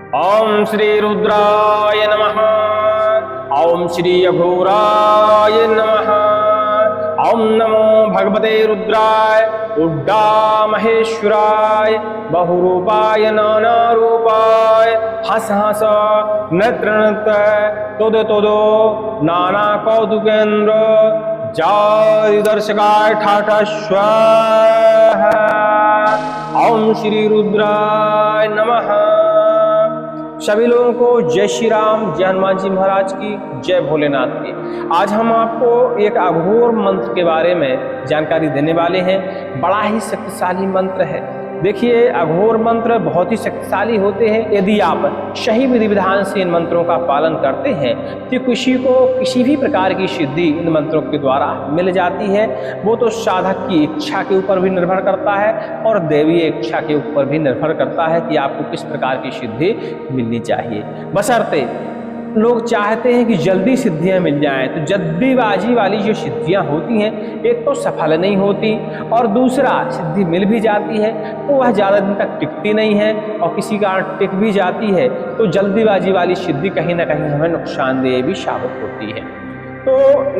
ओम श्री रुद्राय नमः। ओम श्री अघोराय नमः। ओम नमो भगवते रुद्राय उड्डा महेश्वराय बहुरूपाय नानारूपाय हस हस नृत्य नृत्य तुद तुदो नाना कौतुकेन्द्र जय दर्शकाय ठाठ स्वाहा। ओम श्री रुद्राय नमः। सभी लोगों को जय श्री राम, जय हनुमान जी महाराज की, जय भोलेनाथ की। आज हम आपको एक अघोर मंत्र के बारे में जानकारी देने वाले हैं। बड़ा ही शक्तिशाली मंत्र है। देखिए, अघोर मंत्र बहुत ही शक्तिशाली होते हैं। यदि आप सही विधि विधान से इन मंत्रों का पालन करते हैं तो किसी को किसी भी प्रकार की सिद्धि इन मंत्रों के द्वारा मिल जाती है। वो तो साधक की इच्छा के ऊपर भी निर्भर करता है और दैवीय इच्छा के ऊपर भी निर्भर करता है कि आपको किस प्रकार की सिद्धि मिलनी चाहिए। बशर्ते लोग चाहते हैं कि जल्दी सिद्धियां मिल जाएं, तो जल्दीबाजी वाली जो सिद्धियां होती हैं, एक तो सफल नहीं होती और दूसरा सिद्धि मिल भी जाती है तो वह ज़्यादा दिन तक टिकती नहीं है, और किसी कारण टिक भी जाती है तो जल्दीबाजी वाली सिद्धि कहीं ना कहीं हमें नुकसानदेह भी साबित होती है। तो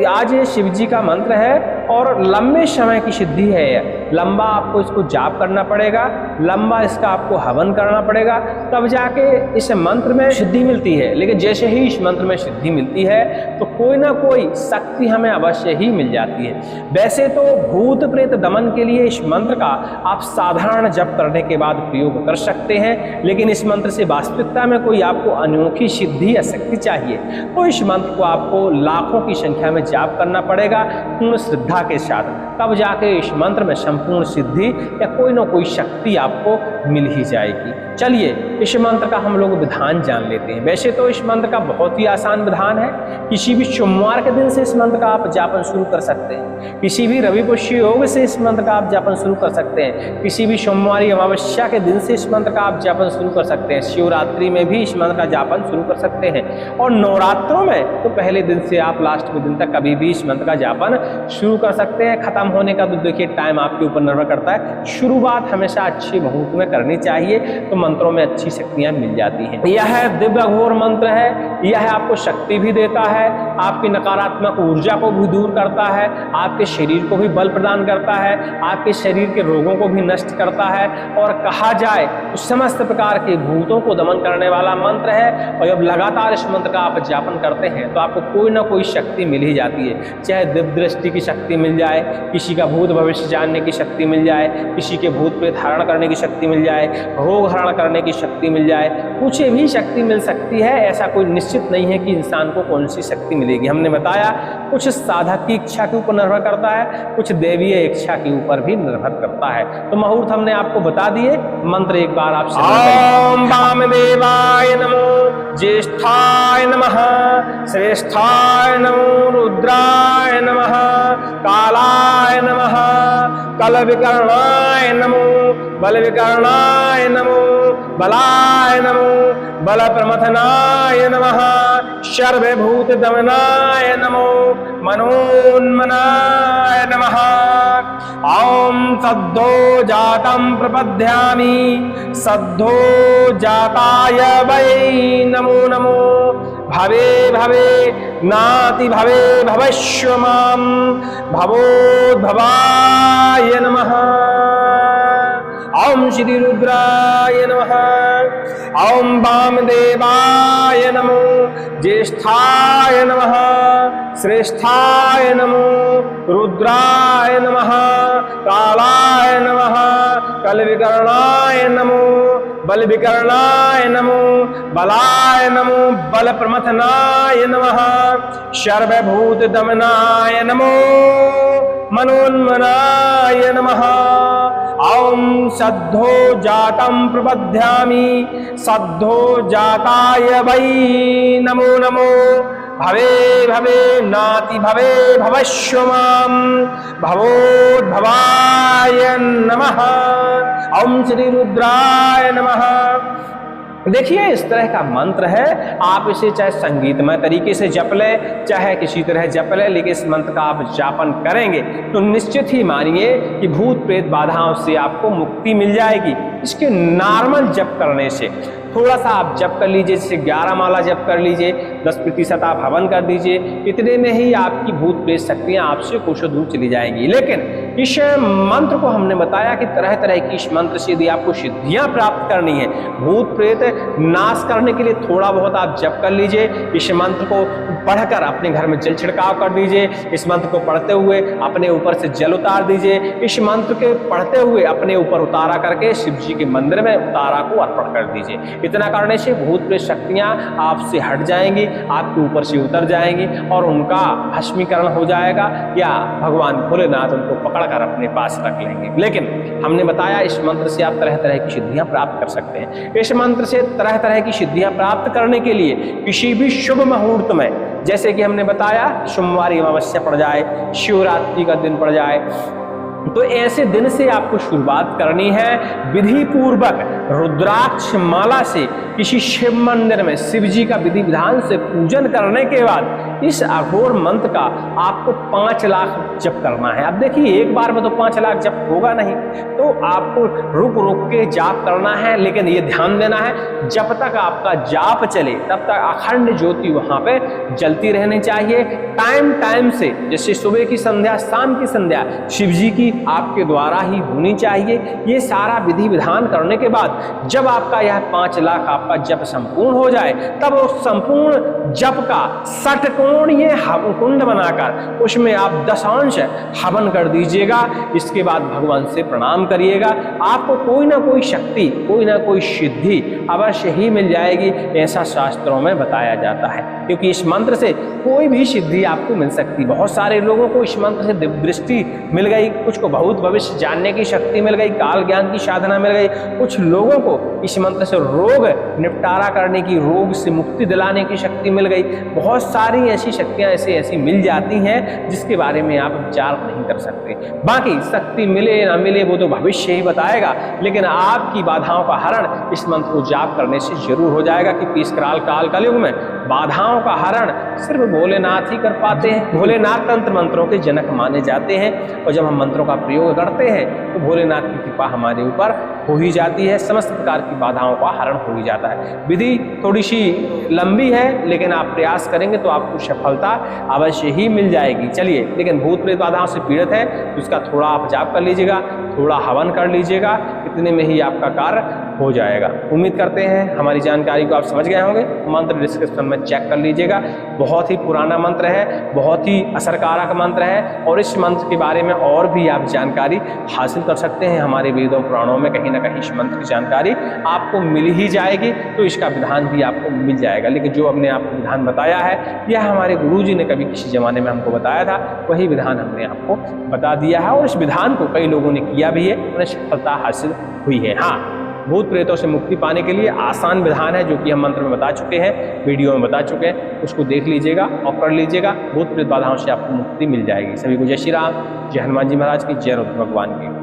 आज ये शिव जी का मंत्र है और लंबे समय की सिद्धि है। लंबा आपको इसको जाप करना पड़ेगा, लंबा इसका आपको हवन करना पड़ेगा, तब जाके इस मंत्र में सिद्धि मिलती है। लेकिन जैसे ही इस मंत्र में सिद्धि मिलती है तो कोई ना कोई शक्ति हमें अवश्य ही मिल जाती है। वैसे तो भूत प्रेत दमन के लिए इस मंत्र का आप साधारण जप करने के बाद प्रयोग कर सकते हैं, लेकिन इस मंत्र से वास्तविकता में कोई आपको अनोखी सिद्धि या शक्ति चाहिए तो इस मंत्र को आपको लाखों की संख्या में जाप करना पड़ेगा पूर्ण श्रद्धा के साथ, तब जाके इस मंत्र में संपूर्ण सिद्धि या कोई ना कोई शक्ति आपको मिल ही जाएगी। चलिए इस मंत्र का हम लोग विधान जान लेते हैं। वैसे तो इस मंत्र का बहुत ही आसान विधान है। किसी भी सोमवार के दिन से इस मंत्र का आप जापन शुरू कर सकते हैं, किसी भी रवि पुष्य योग से इस मंत्र का आप जापन शुरू कर सकते हैं, किसी भी सोमवारी अमावस्या के दिन से इस मंत्र का आप जापन शुरू कर सकते हैं, शिवरात्रि में भी इस मंत्र का जापन शुरू कर सकते हैं, और नवरात्रों में तो पहले दिन से आप लास्ट के दिन तक कभी भी इस मंत्र का जापन शुरू कर सकते हैं। खत्म होने का तो देखिए टाइम आपके ऊपर निर्भर करता है। शुरुआत हमेशा अच्छे मुहूर्त में करनी चाहिए तो मंत्रों में अच्छी शक्तियां मिल जाती हैं। यह दिव्य अघोर मंत्र है। यह आपको शक्ति भी देता है, आपकी नकारात्मक ऊर्जा को भी दूर करता है, आपके शरीर को भी बल प्रदान करता है, आपके शरीर के रोगों को भी नष्ट करता है, और कहा जाए तो समस्त प्रकार के भूतों को दमन करने वाला मंत्र है। और जब लगातार इस मंत्र का आप जापन करते हैं तो आपको कोई ना कोई शक्ति मिल ही जाती है। चाहे दिव्य दृष्टि की शक्ति मिल जाए, किसी का भूत भविष्य जानने की शक्ति मिल जाए, किसी के भूत प्रेत धारण करने की शक्ति मिल जाए, रोग हरण करने की शक्ति मिल जाए, कुछ भी शक्ति मिल सकती है। ऐसा कोई निश्चित नहीं है कि इंसान को कौन सी शक्ति मिलेगी। हमने बताया कुछ साधक की इच्छा के ऊपर निर्भर करता है, कुछ दैवीय इच्छा के ऊपर भी निर्भर करता है। तो मुहूर्त हमने आपको बता दिए, मंत्र एक बार आप ओम वामदेवाय नमो, ज्येष्ठाय नमः, श्रेष्ठाय नमो, रुद्राय नमः, कालाय नमः, कलविकर्णाय नमो, बलविकर्णाय नमो, बलाय नमो, बल प्रमथनाय नमः, सर्वभूत दमनाय नमो, मनोन्मनाय नमः। ओम सद्धो जातं प्रपद्यामि, सद्धो जाताय वै नमो नमो, भवे भवे नाति भवे भवश्य मां, भवोद्भवाय नमः। ओम श्री रुद्राय नमः। ओम वामदेवाय नमो, ज्येष्ठाय नमः, श्रेष्ठाय नमो, रुद्राय नमः, कालाय नमः, कलविकर्णाय नमो, बलविकर्णाय नमो, बलाय नमो, बल प्रमथनाय नमः, सर्वभूत दमनाय नमो, मनोन्मनाय नमः। ओम सद्धो जातं प्रपद्यामि, सद्धो जाताय वै नमो नमो, भवे भवे नाति भवे भवश्य मां, भवोद्भवाय नमः। ओम श्री रुद्राय नमः। देखिए इस तरह का मंत्र है। आप इसे चाहे संगीतमय तरीके से जप ले, चाहे किसी तरह जप ले, लेकिन इस मंत्र का आप जापन करेंगे तो निश्चित ही मानिए कि भूत प्रेत बाधाओं से आपको मुक्ति मिल जाएगी इसके नॉर्मल जप करने से। थोड़ा सा आप जप कर लीजिए, जैसे 11 माला जप कर लीजिए, 10% आप हवन कर दीजिए, इतने में ही आपकी भूत प्रेत शक्तियां आपसे कोसों दूर चली जाएंगी। लेकिन इस मंत्र को हमने बताया कि तरह तरह की इस मंत्र से यदि आपको सिद्धियां प्राप्त करनी है, भूत प्रेत नाश करने के लिए थोड़ा बहुत आप जप कर लीजिए। इस मंत्र को पढ़कर अपने घर में जल छिड़काव कर दीजिए, इस मंत्र को पढ़ते हुए अपने ऊपर से जल उतार दीजिए, इस मंत्र के पढ़ते हुए अपने ऊपर उतारा करके शिव जी के मंदिर में उतारा को अर्पण कर दीजिए। इतना करने से भूत प्रेत शक्तियां आपसे हट जाएंगी, आपके ऊपर से उतर जाएंगी और उनका भस्मीकरण हो जाएगा, या भगवान भोलेनाथ उनको पकड़कर अपने पास रख लेंगे। लेकिन हमने बताया इस मंत्र से आप तरह तरह की सिद्धियां प्राप्त कर सकते हैं। इस मंत्र से तरह तरह की सिद्धियां प्राप्त करने के लिए किसी भी शुभ मुहूर्त में, जैसे कि हमने बताया सोमवार अमावस्या पड़ जाए, शिवरात्रि का दिन पड़ जाए, तो ऐसे दिन से आपको शुरुआत करनी है। विधि पूर्वक रुद्राक्ष माला से किसी शिव मंदिर में शिव जी का विधि विधान से पूजन करने के बाद इस अघोर मंत्र का आपको 5 लाख जप करना है। अब देखिए एक बार में तो 5 लाख जप होगा नहीं, तो आपको रुक रुक के जाप करना है। लेकिन ये ध्यान देना है, जब तक आपका जाप चले तब तक अखंड ज्योति वहां पे जलती रहनी चाहिए। टाइम टाइम से, जैसे सुबह की संध्या, शाम की संध्या शिव जी की आपके द्वारा ही होनी चाहिए। ये सारा विधि विधान करने के बाद जब आपका यह 5 लाख आपका जप संपूर्ण हो जाए, तब उस संपूर्ण जप का षटकोणीय हवन कुंड बनाकर उसमें आप 10 हवन कर दीजिएगा। इसके बाद भगवान से प्रणाम करिएगा। आपको कोई ना कोई शक्ति, कोई ना कोई सिद्धि अवश्य ही मिल जाएगी, ऐसा शास्त्रों में बताया जाता है। क्योंकि इस मंत्र से कोई भी सिद्धि आपको मिल सकती। बहुत सारे लोगों को इस मंत्र से दिव्य दृष्टि मिल गई, कुछ को बहुत भविष्य जानने की शक्ति मिल गई, काल ज्ञान की साधना मिल गई, कुछ लोगों को इस मंत्र से रोग निपटारा करने की, रोग से मुक्ति दिलाने की शक्ति मिल गई। बहुत सारी ऐसी शक्तियां ऐसी मिल जाती हैं जिसके बारे में आप विचार नहीं कर सकते। बाकी शक्ति मिले ना मिले वो तो भविष्य ही बताएगा, लेकिन आपकी बाधाओं का हरण इस मंत्र को जाप करने से जरूर हो जाएगा। क्योंकि इस काल कलयुग में बाधाओं का हरण सिर्फ भोलेनाथ ही कर पाते हैं। भोलेनाथ तंत्र मंत्रों के जनक माने जाते हैं, और जब हम मंत्रों का प्रयोग करते हैं तो भोलेनाथ की कृपा हमारे ऊपर हो ही जाती है, समस्त प्रकार की बाधाओं का हरण हो ही जाता है। विधि थोड़ी सी लंबी है, लेकिन आप प्रयास करेंगे तो आपको सफलता अवश्य ही मिल जाएगी। चलिए, लेकिन भूत प्रेत बाधाओं से पीड़ित है तो इसका थोड़ा आप जाप कर लीजिएगा, थोड़ा हवन कर लीजिएगा, इतने में ही आपका कार्य हो जाएगा। उम्मीद करते हैं हमारी जानकारी को आप समझ गए होंगे। मंत्र डिस्क्रिप्शन में चेक कर लीजिएगा, बहुत ही पुराना मंत्र है, बहुत ही असरकारक मंत्र है, और इस मंत्र के बारे में और भी आप जानकारी हासिल कर सकते हैं। हमारे वेदों पुराणों में कहीं ना कहीं इस मंत्र की जानकारी आपको मिल ही जाएगी, तो इसका विधान भी आपको मिल जाएगा। लेकिन जो हमने आपको विधान बताया है, यह हमारे गुरुजी ने कभी किसी जमाने में हमको बताया था, वही विधान हमने आपको बता दिया है, और इस विधान को कई लोगों ने किया भी है, उन्हें सफलता हासिल हुई है। हाँ, भूत प्रेतों से मुक्ति पाने के लिए आसान विधान है, जो कि हम मंत्र में बता चुके हैं, वीडियो में बता चुके हैं, उसको देख लीजिएगा और कर लीजिएगा। भूत प्रेत बाधाओं से आपको मुक्ति मिल जाएगी। सभी को जय श्री राम, जय हनुमान जी महाराज की, जय रुद्र भगवान की।